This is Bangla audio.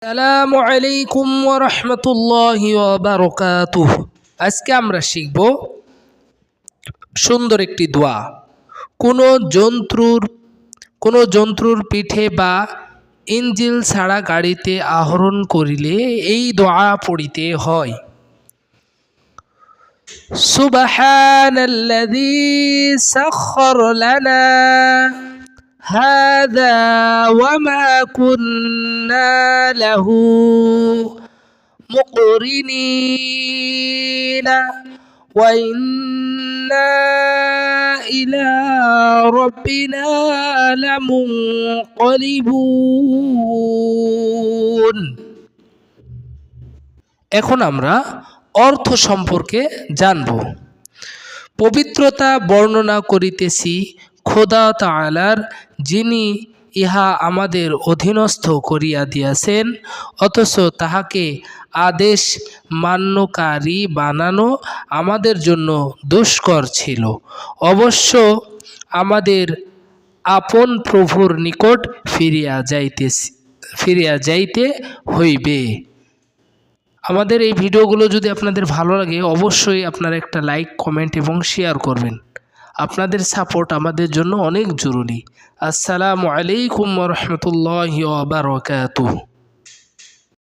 আসসালামু আলাইকুম ওয়া রাহমাতুল্লাহি ওয়া বারাকাতুহু। আজকে আমরা শিখব সুন্দর একটি দোয়া। কোনো জন্তুর পিঠে বা ইঞ্জিল ছাড়া গাড়িতে আরোহণ করিলে এই দোয়া পড়িতে হয়। সুবহানাল্লাযী সাখখার লানা هذا وما كنا له مقرنين وإنا إلى ربنا لمنقلبون। এখন আমরা অর্থ সম্পর্কে জানব। পবিত্রতা বর্ণনা করিতেছি খোদা তাআলার, যিনি ইহা আমাদের অধীনস্থ করিয়া দিয়াছেন, অথচ তাহাকে আদেশ মান্যকারী বানানো আমাদের জন্য দুষ্কর ছিল। অবশ্য আমাদের আপন প্রভুর নিকট ফিরিয়া যাইতে হইবে। আমাদের এই ভিডিওগুলো যদি আপনাদের ভালো লাগে, অবশ্যই আপনারা একটা লাইক, কমেন্ট এবং শেয়ার করবেন। আপনাদের সাপোর্ট আমাদের জন্য অনেক জরুরি। আসসালামু আলাইকুম ওয়া রাহমাতুল্লাহি ওয়া বারাকাতুহু।